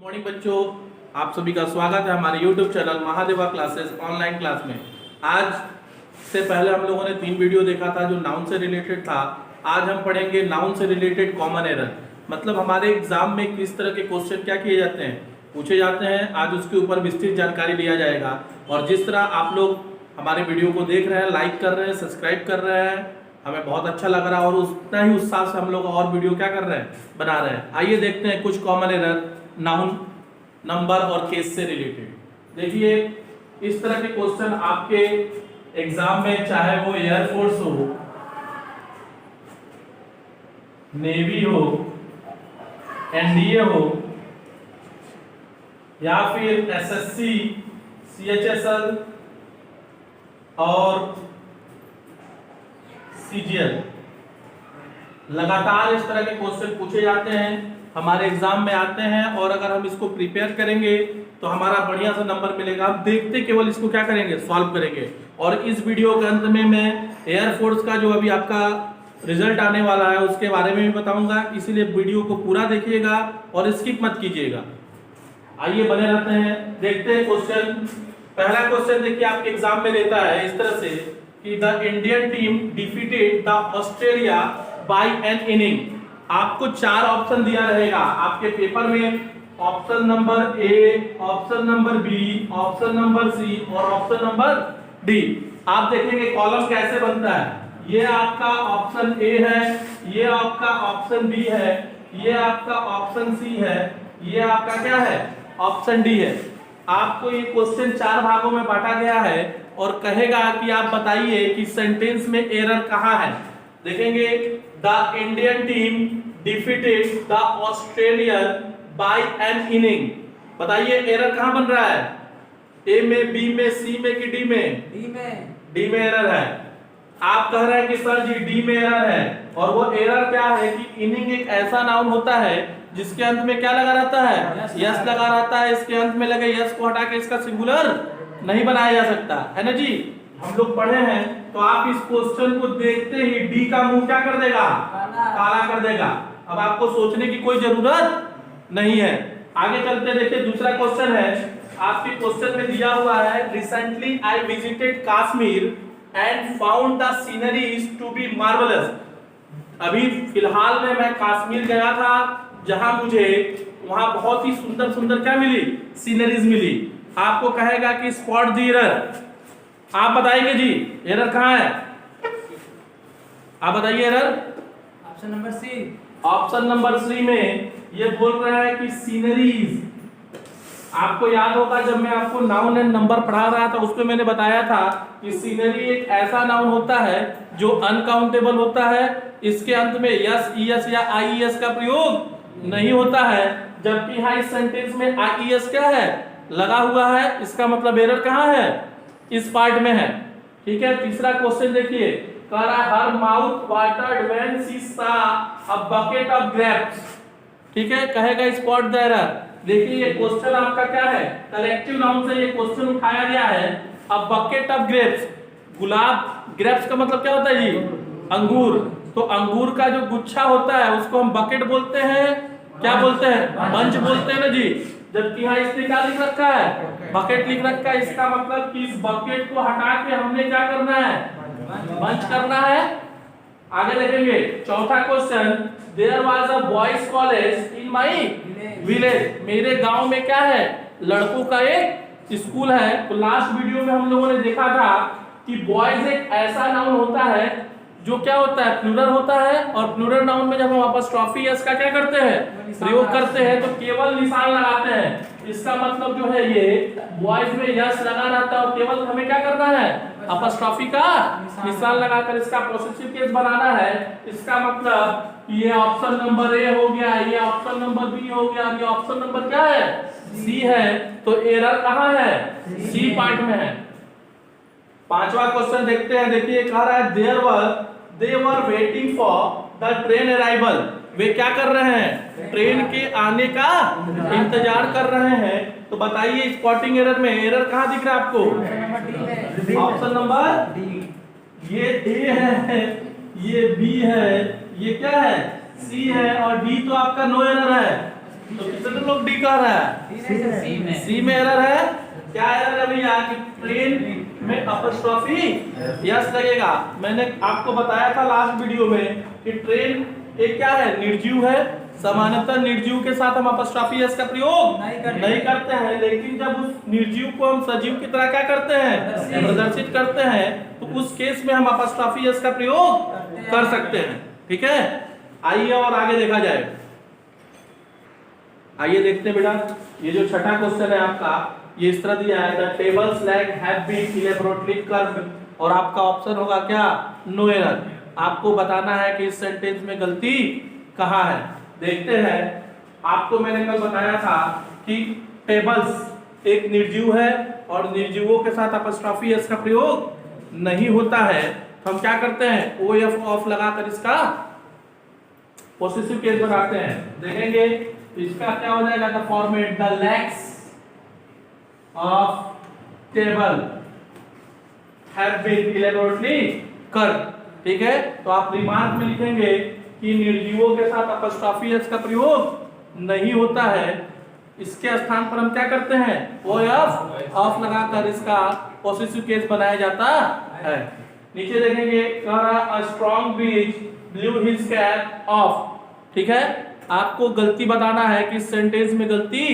Morning बच्चों, आप सभी का स्वागत है हमारे YouTube channel Mahadeva classes online class में। आज से पहले हम लोगों ने 3 वीडियो देखा था जो नाउन से रिलेटेड था। आज हम पढ़ेंगे नाउन से रिलेटेड कॉमन एरर, मतलब हमारे एग्जाम में किस तरह के क्वेश्चन क्या किए जाते हैं, पूछे जाते हैं। आज उसके ऊपर विस्तृत जानकारी लिया जाएगा। और जिस तरह आप लोग हमारे वीडियो को देख रहे हैं, लाइक कर रहे हैं, सब्सक्राइब कर रहे हैं, हमें बहुत अच्छा लग रहा है और उतना ही उत्साह से हम लोग और वीडियो क्या कर रहे हैं, बना रहे हैं। आइए देखते हैं कुछ कॉमन एरर नाउन, नंबर और केस से रिलेटेड। देखिए, इस तरह के क्वेश्चन आपके एग्जाम में, चाहे वो एयरफोर्स हो, नेवी हो, एनडीए हो, या फिर एसएससी, सीएचएसएल और सीजीएल, लगातार इस तरह के क्वेश्चन पूछे जाते हैं, हमारे एग्जाम में आते हैं। और अगर हम इसको प्रिपेयर करेंगे तो हमारा बढ़िया सा नंबर मिलेगा। हम देखते केवल इसको क्या करेंगे, सॉल्व करेंगे। और इस वीडियो के अंत में मैं एयरफोर्स का जो अभी आपका रिजल्ट आने वाला है उसके बारे में भी बताऊंगा, इसीलिए वीडियो को पूरा देखिएगा और स्किप मत कीजिएगा। आइए बने रहते हैं, देखते हैं क्वेश्चन। पहला क्वेश्चन देखिए आपके एग्जाम में देता है इस तरह से कि the Indian team defeated the Australia by an inning. आपको 4 ऑप्शन दिया रहेगा आपके पेपर में। Option number A, option number B, option number C और ऑप्शन नंबर डी। आप देखेंगे कॉलम कैसे बनता है। ये आपका ऑप्शन ए है, ये आपका ऑप्शन बी है, ये आपका ऑप्शन सी है, ये आपका क्या है, ऑप्शन डी है। आपको ये क्वेश्चन 4 भागों में बांटा गया है और कहेगा कि आप बताइए कि सेंटेंस में एरर कहाँ है। देखेंगे, the Indian team defeated the Australian by an inning. बताइए एरर कहाँ बन रहा है, ए में, बी में, सी में कि डी में? डी में एरर है। आप कह रहे हैं कि सर जी डी में एरर है, और वो एरर क्या है कि इनिंग एक ऐसा नाउन होता है जिसके अंत में क्या लगा रहता है, यस लगा रहता है। इसके अंत में लगे यस को हटा के इसका सिंगुलर नहीं बनाया जा सकता है ना जी। हम लोग पढ़े हैं, तो आप इस क्वेश्चन को देखते ही डी का मुंह क्या कर देगा, काला कर देगा। अब आपको सोचने की कोई जरूरत नहीं है। आगे चलते देखिए, दूसरा क्वेश्चन है आपके क्वेश्चन में दिया हुआ है, recently I visited Kashmir and found the sceneries to be marvellous. अभी फिलहाल में मैं कश्मीर गया था, जहां मुझे वहां बहुत ही सुंदर सुंदर क्या मिली, सीनरीज मिली। आपको कहेगा कि स्पॉट द एरर। आप बताएंगे जी एरर कहाँ है, आप बताइए error. Option number C. Option number 3 में ये बोल रहा है कि सीनरीज। आपको याद होगा जब मैं आपको नाउन एंड नंबर पढ़ा रहा था, उसमें मैंने बताया था कि सीनरी एक ऐसा नाउन होता है जो अनकाउंटेबल होता है। इसके अंत में यस, ईएस या आईईएस का प्रयोग नहीं होता है, जबकि यहाँ इस सेंटेंस में आईईएस क्या है, लगा हुआ है। इसका मतलब एरर कहाँ है, इस पार्ट में है। ठीक है, तीसरा क्वेश्चन देखिए, कह रहा है हर mouth watered when she saw a bucket of grapes. ठीक है, कहेगा स्पॉट द एरर। देखिए ये क्वेश्चन आपका क्या है, कलेक्टिव नाउन से ये क्वेश्चन उठाया गया है। A bucket of grapes, gulab, grapes का मतलब क्या होता है जी, अंगूर। तो अंगूर का जो गुच्छा होता है उसको हम बकेट बोलते हैं, क्या बोलते हैं, बंच बोलते हैं ना जी। जबकि यहाँ इसने क्या लिख रखा है, बकेट लिख रखा है। इसका मतलब कि इस बकेट को हटा के हमने क्या करना है, बंच करना है। आगे देखेंगे, चौथा question, there was a boys college in my village. मेरे गांव में क्या है, लड़कों का एक स्कूल है। तो लास्ट वीडियो में हम लोगों ने देखा था कि बॉयज एक ऐसा नाउन होता है जो क्या होता है, प्लूरल होता है। और प्लूरल नाउन में जब हम अपॉस्ट्रोफी एस का क्या करते हैं, प्रयोग करते हैं, तो केवल निशान लगाते हैं। इसका मतलब जो है ये बॉयज में यस लगा रहता है और केवल हमें क्या करना है, अपॉस्ट्रोफी का निशान लगाकर इसका पॉसेसिव केस बनाना है। इसका मतलब ये ऑप्शन नंबर ए हो गया, ये ऑप्शन नंबर बी हो गया, ये ऑप्शन नंबर क्या है, सी है। तो एरर कहाँ है, सी पार्ट में है। पांचवा क्वेश्चन देखते हैं। देखिए कह रहा है they were waiting for the train arrival। वे क्या कर रहे हैं, ट्रेन के आने का इंतजार कर रहे हैं। तो बताइए स्पॉटिंग एरर में एरर कहाँ दिख रहा है आपको, ऑप्शन नंबर डी। ये ए है, ये बी है, ये क्या है, सी है, और डी तो आपका नो एरर है। तो कितने लोग डी कर रहा है? सी में एरर है। क्या एरर है भैया कि ट्रेन में अपस्ट्रॉफी यस लगेगा। मैंने आपको बताया था लास्ट वीडियो में कि ट्रेन एक क्या है, निर्जीव है। सामान्यतः निर्जीव के साथ हम अपस्ट्रॉफी यस का प्रयोग नहीं करते हैं, लेकिन जब उस निर्जीव को हम सजीव की तरह क्या करते हैं, प्रदर्शित करते हैं, तो उस केस में हम अपस्ट्रॉफी यस का प्रयोग कर सकते हैं। ठीक है, आइए और आगे देखा जाए। आइए देखते हैं बेटा, ये जो छठा क्वेश्चन है आपका, ये इस तरह दिया है, the tables leg have been elaborately curved, और आपका ऑप्शन होगा क्या, नो एरर। आपको बताना है कि इस सेंटेंस में गलती कहाँ है। देखते हैं, आपको मैंने कल बताया था कि टेबल्स एक निर्जीव है और निर्जीवों के साथ अपस्ट्रॉफी एस का प्रयोग नहीं होता है, तो हम क्या करते हैं, ओ एफ ऑफ लगाकर इसका पॉसेसिव केस बनाते हैं। देखेंगे इसका क्या हो जाएगा, the format the legs of table have been elaborately curved. ठीक है, तो आप रिमार्क में लिखेंगे कि निर्जीवों के साथ अपस्ट्रॉफी एस का प्रयोग नहीं होता है। इसके स्थान पर हम क्या करते हैं, ओ एफ ऑफ लगाकर इसका पॉसेसिव केस बनाया जाता है। नीचे देखेंगे, कह रहा a strong breeze blew his cap off. ठीक है, आपको गलती बताना है कि इस सेंटेंस में गलती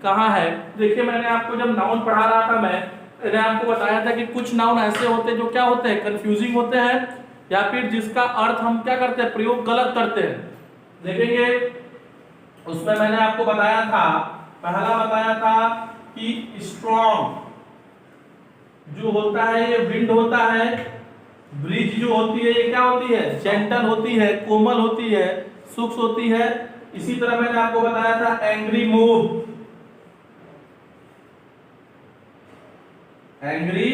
कहाँ है। देखिए, मैंने आपको जब नाउन पढ़ा रहा था, मैंने आपको बताया था कि कुछ नाउन ऐसे होते हैं जो क्या होते हैं, कंफ्यूजिंग होते हैं, या फिर जिसका अर्थ हम क्या करते हैं, प्रयोग गलत करते हैं। देखेंगे, उसमें मैंने आपको बताया था, पहला बताया था कि स्ट्रॉन्ग जो होता है ये विंड होता है, ब्रिज जो होती है ये क्या होती है, जेंटल होती है, कोमल होती है, सूक्ष्म होती है। इसी तरह मैंने आपको बताया था एंग्री मूव, एंग्री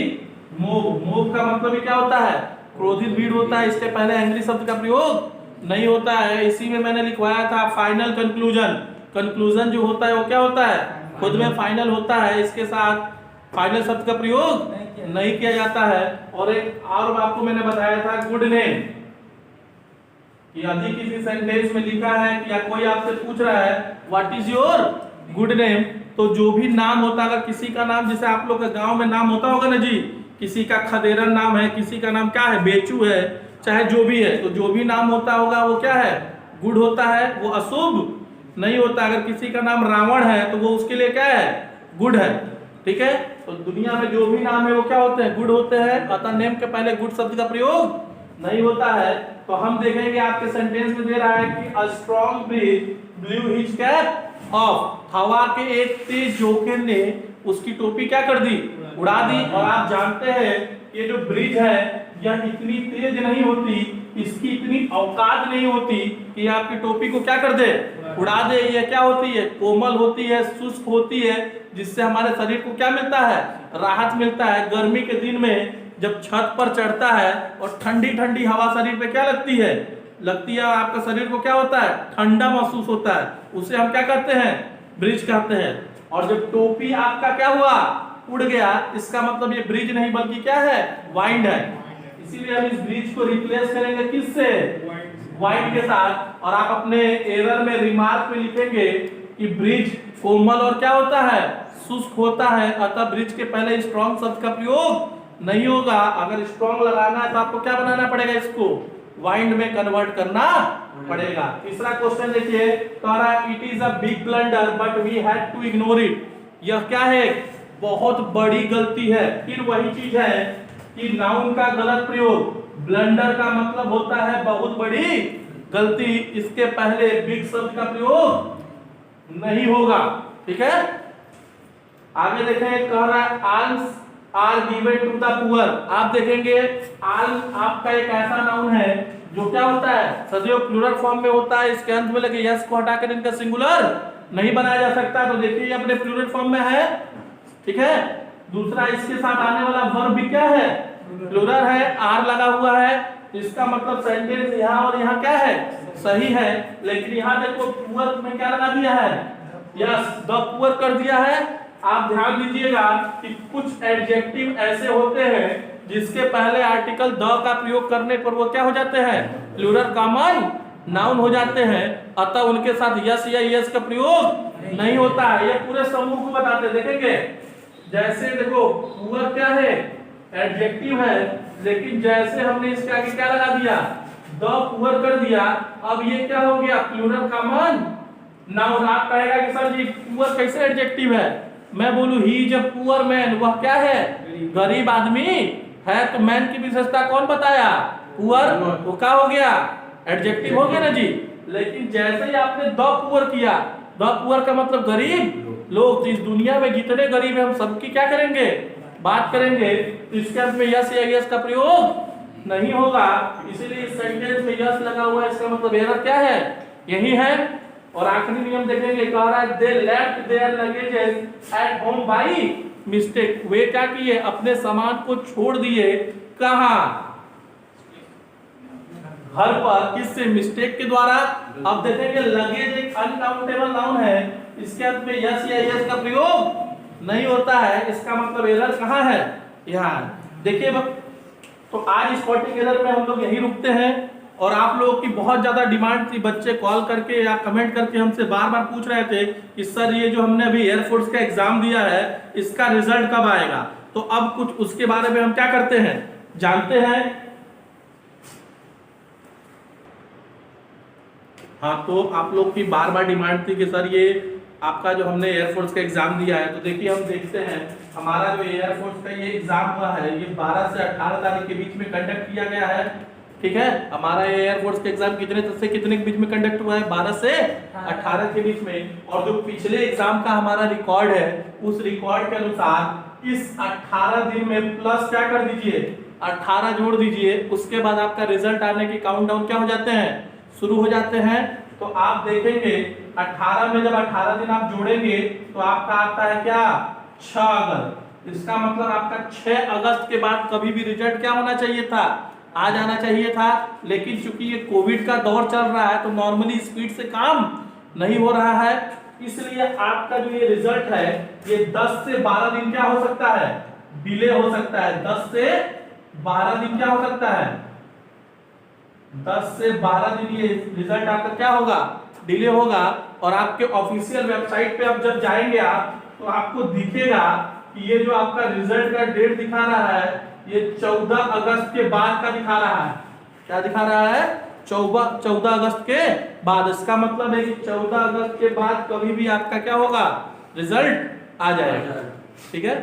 मूव का मतलब क्या होता है, क्रोधित भीड़ होता है। इसके पहले एंग्री शब्द का प्रयोग नहीं होता है। इसी में मैंने लिखवाया था फाइनल कंक्लूजन, कंक्लूजन जो होता है वो क्या होता है, खुद में फाइनल होता है, इसके साथ फाइनल शब्द का प्रयोग नहीं किया जाता है। और एक और आपको मैंने बताया था गुड नेम, कि यदि किसी सेंटेंस में लिखा है कि या कोई आपसे पूछ रहा है what is your good name, तो जो भी नाम होता है, अगर किसी का नाम, जैसे आप लोग के गांव में नाम होता होगा ना जी, किसी का खदेरन नाम है, किसी का नाम क्या है, बेचू है, चाहे जो भी है, तो जो भी नाम होता होगा वो क्या है, गुड होता है, वो अशुभ नहीं होता। अगर किसी का नाम रावण है तो वो उसके लिए क्या है, गुड है। ठीक है, तो दुनिया में जो भी नाम है वो क्या होते हैं, गुड होते हैं। अतः नेम के पहले गुड शब्द का प्रयोग नहीं होता है। तो हम देखेंगे आपके सेंटेंस में दे रहा है कि a strong breeze blew his cap off, हवा के एक तेज झोंके ने उसकी टोपी क्या कर दी, उड़ा दी। और आप जानते हैं ये जो ब्रिज है यह इतनी तेज नहीं होती, इसकी इतनी औकात नहीं होती कि आपकी टोपी को क्या कर दे, उड़ा दे। ये क्या होती है, कोमल होती है, शुष्क होती है, जिससे हमारे शरीर को क्या मिलता है, राहत मिलता है। गर्मी के दिन में जब छत पर चढ़ता है और ठंडी ठंडी हवा शरीर पे क्या लगती है, आपका शरीर को क्या होता है, ठंडा महसूस होता है, उसे हम क्या कहते हैं, ब्रिज कहते हैं। और जब टोपी आपका क्या हुआ, उड़ गया, इसका मतलब ये ब्रिज नहीं बल्कि क्या है, वाइंड है। इसीलिए हम इस ब्रिज को रिप्लेस करेंगे किससे, वाइंड के साथ। और आप अपने एरर में रिमार्क में लिखेंगे कि ब्रिज कोमल और क्या होता है, शुष्क होता है, अतः ब्रिज के पहले स्ट्रॉन्ग शब्द का प्रयोग नहीं होगा। अगर स्ट्रॉन्ग लगाना है तो आपको क्या बनाना पड़ेगा, इसको वाइंड में कन्वर्ट करना पड़ेगा। तीसरा क्वेश्चन देखिए, it is a big blunder but we had to ignore it. यह क्या है, बहुत बड़ी गलती है। फिर वही चीज है कि नाउन का गलत प्रयोग, ब्लंडर का मतलब होता है बहुत बड़ी गलती, इसके पहले बिग शब्द का प्रयोग नहीं होगा। ठीक है, आगे देखें, कह रहा है alms are given to the poor. आप देखेंगे आल आपका एक ऐसा नाउन है जो क्या होता है, सदैव प्लूरल फॉर्म में होता है। इसके अंत में लगे यस को हटाकर इनका सिंगुलर नहीं बनाया जा सकता। तो देखिए ये अपने प्लूरल फॉर्म में है। ठीक है, दूसरा इसके साथ आने वाला वर्ब भी क्या है, प्लूरल है, आर लगा हुआ है। इसका मतलब सेंटेंस यहाँ और यहाँ क्या है, सही है। लेकिन यहाँ देखो पुअर में क्या लगा दिया है, यस द पुअर कर दिया है। आप ध्यान दीजिएगा कि कुछ एडजेक्टिव ऐसे होते हैं जिसके पहले आर्टिकल द का प्रयोग करने पर वो क्या हो जाते हैं, प्लूरल कॉमन नाउन हो जाते हैं, अतः उनके साथ यस या यस का प्रयोग नहीं होता है। ये पूरे समूह को बताते हैं। देखेंगे जैसे देखो पुअर क्या है, एडजेक्टिव है, लेकिन जैसे हमने इसके आगे क्या लगा दिया, द पुअर कर दिया, अब ये क्या हो गया, प्लूरल कॉमन नाउन। आप कहेगा कि सर जी पुअर कैसे एडजेक्टिव है, मैं बोलूं he is a poor man, वह क्या है, गरीब आदमी है। तो मैन की विशेषता कौन बताया, पुअर, वो क्या हो गया, एडजेक्टिव हो गया ना जी। लेकिन जैसे ही आपने द पुअर किया, द पुअर का मतलब गरीब लोग, इस दुनिया में जितने गरीब हैं हम सबकी क्या करेंगे, बात करेंगे। तो इसके अंत में यस या यस का प्रयोग नहीं होगा, इसीलिए इस सेंटेंस में यस लगा हुआ है, इसका मतलब एरर क्या है, यही है। और आखिरी नियम देखेंगे, कह रहा है they left their luggages at home by mistake, वे क्या किए, अपने सामान को छोड़ दिए, कहां, घर पर, किससे, मिस्टेक के द्वारा। अब देखेंगे लगेज एक अनकाउंटेबल नाउन है, इसके अंत में यस या यस का प्रयोग नहीं होता है, इसका मतलब एरर कहां है, यहाँ। देखिए तो आज स्पॉटिंग एरर में हम लोग यही रुकते हैं। और आप लोगों की बहुत ज्यादा डिमांड थी, बच्चे कॉल करके या कमेंट करके हमसे बार बार पूछ रहे थे कि सर ये जो हमने अभी एयरफोर्स का एग्जाम दिया है इसका रिजल्ट कब आएगा। तो अब कुछ उसके बारे में हम क्या करते हैं, जानते हैं। हाँ, तो आप लोग की बार बार डिमांड थी कि सर ये आपका जो हमने एयरफोर्स का एग्जाम दिया है, तो देखिए हम देखते हैं हमारा जो एयरफोर्स का ये एग्जाम हुआ है ये 12 से 18 तारीख के बीच में कंडक्ट किया गया है, ठीक है। हमारा ये एयरफोर्स का एग्जाम कितने से कितने के बीच में कंडक्ट हुआ है, 12 से 18 के बीच में। और जो पिछले एग्जाम का हमारा रिकॉर्ड है, उस रिकॉर्ड के अनुसार इस 18 दिन में प्लस क्या कर दीजिए, 18 जोड़ दीजिए, उसके बाद आपका रिजल्ट आने के काउंटडाउन क्या हो जाते हैं, शुरू हो जाते हैं। तो आप देखेंगे 18 में जब 18 दिन आप जोड़ेंगे तो आपका आता है क्या, 6 अगस्त। इसका मतलब आपका 6 अगस्त के बाद कभी भी रिजल्ट क्या होना चाहिए था, आ जाना चाहिए था। लेकिन चूंकि ये कोविड का दौर चल रहा है तो नॉर्मली स्पीड से काम नहीं हो रहा है, इसलिए आपका जो ये रिजल्ट है ये 10 से 12 दिन क्या हो सकता है, डिले हो सकता है। 10 से 12 दिन क्या हो सकता है, 10 से 12 दिन ये रिजल्ट आपका क्या होगा, डिले होगा। और आपके ऑफिशियल वेबसाइट पे आप जब जाएंगे आप तो आपको दिखेगा कि ये जो आपका रिजल्ट का डेट दिखा रहा है ये 14 अगस्त के बाद का दिखा रहा है। क्या दिखा रहा है, 14 अगस्त के बाद। इसका मतलब है कि 14 अगस्त के बाद कभी भी आपका क्या होगा, रिजल्ट आ जाएगा, ठीक है।